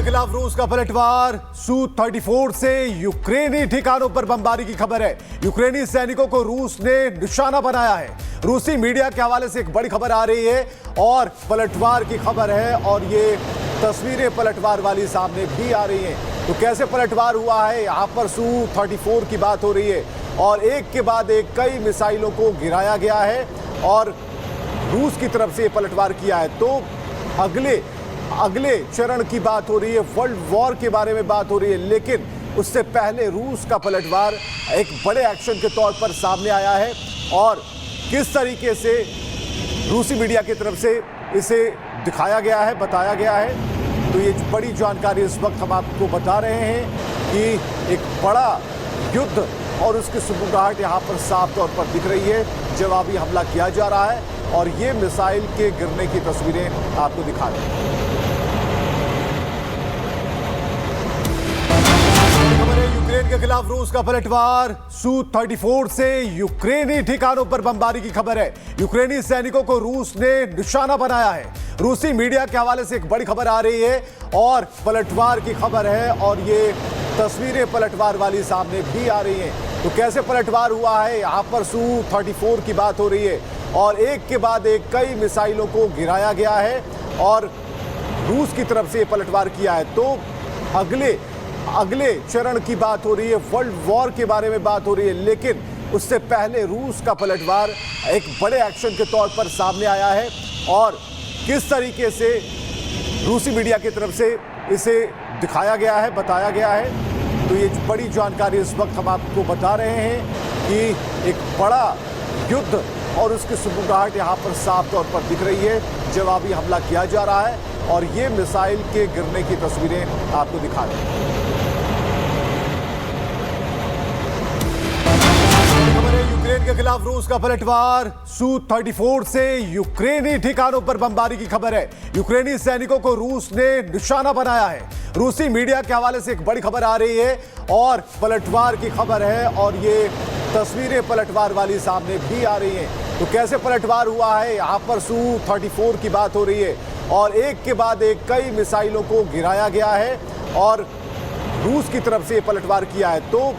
के खिलाफ रूस का पलटवार। Su-34 से यूक्रेनी ठिकानों पर बमबारी की खबर है। यूक्रेनी सैनिकों को रूस ने निशाना बनाया है। रूसी मीडिया के हवाले से एक बड़ी खबर आ रही है और पलटवार की खबर है और ये तस्वीरें पलटवार वाली सामने भी आ रही हैं। तो कैसे पलटवार हुआ है, यहाँ पर Su-34 की बात हो रही है और एक के बाद एक कई मिसाइलों को गिराया गया है और रूस की तरफ से पलटवार किया है। तो अगले चरण की बात हो रही है, वर्ल्ड वॉर के बारे में बात हो रही है, लेकिन उससे पहले रूस का पलटवार एक बड़े एक्शन के तौर पर सामने आया है और किस तरीके से रूसी मीडिया की तरफ से इसे दिखाया गया है, बताया गया है। तो ये बड़ी जानकारी इस वक्त हम आपको बता रहे हैं कि एक बड़ा युद्ध और उसकी सुगबुगाहट यहाँ पर साफ तौर पर दिख रही है। जवाबी हमला किया जा रहा है और ये मिसाइल के गिरने की तस्वीरें आपको दिखा रहे हैं। यूक्रेन के खिलाफ रूस का पलटवार। Su-34 से यूक्रेनी ठिकानों पर बमबारी की खबर है। यूक्रेनी सैनिकों को रूस ने निशाना बनाया है। रूसी मीडिया के हवाले से एक बड़ी खबर आ रही है और पलटवार की खबर है और ये तस्वीरें पलटवार वाली सामने भी आ रही हैं। तो कैसे पलटवार हुआ है, यहाँ पर Su-34 की बात हो रही है और एक के बाद एक कई मिसाइलों को गिराया गया है और रूस की तरफ से पलटवार किया है। तो अगले चरण की बात हो रही है, वर्ल्ड वॉर के बारे में बात हो रही है, लेकिन उससे पहले रूस का पलटवार एक बड़े एक्शन के तौर पर सामने आया है और किस तरीके से रूसी मीडिया की तरफ से इसे दिखाया गया है, बताया गया है। तो ये बड़ी जानकारी इस वक्त हम आपको बता रहे हैं कि एक बड़ा युद्ध और उसकी सुगबुगाहट यहाँ पर साफ तौर पर दिख रही है। जवाबी हमला किया जा रहा है और ये मिसाइल के गिरने की तस्वीरें आपको दिखा रहे हैं। यूक्रेन के खिलाफ रूस का पलटवार। Su-34 से यूक्रेनी ठिकानों पर बमबारी की खबर है। यूक्रेनी सैनिकों को रूस ने निशाना बनाया है। रूसी मीडिया के हवाले से एक बड़ी खबर आ रही है और पलटवार की खबर है और ये तस्वीरें पलटवार वाली सामने भी आ रही हैं। तो कैसे पलटवार हुआ है, यहाँ पर Su-34 की बात हो रही है और एक के बाद एक कई मिसाइलों को गिराया गया है और रूस की तरफ से पलटवार किया है। तो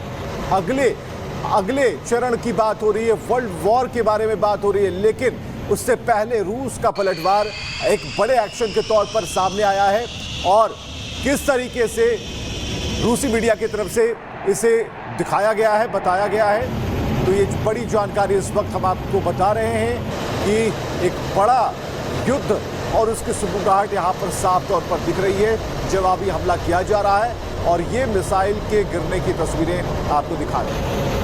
अगले चरण की बात हो रही है, वर्ल्ड वॉर के बारे में बात हो रही है, लेकिन उससे पहले रूस का पलटवार एक बड़े एक्शन के तौर पर सामने आया है और किस तरीके से रूसी मीडिया की तरफ से इसे दिखाया गया है, बताया गया है। तो ये बड़ी जानकारी इस वक्त हम आपको बता रहे हैं कि एक बड़ा युद्ध और उसकी सुगबुगाहट यहाँ पर साफ तौर पर दिख रही है। जवाबी हमला किया जा रहा है और ये मिसाइल के गिरने की तस्वीरें आपको दिखा रहे हैं।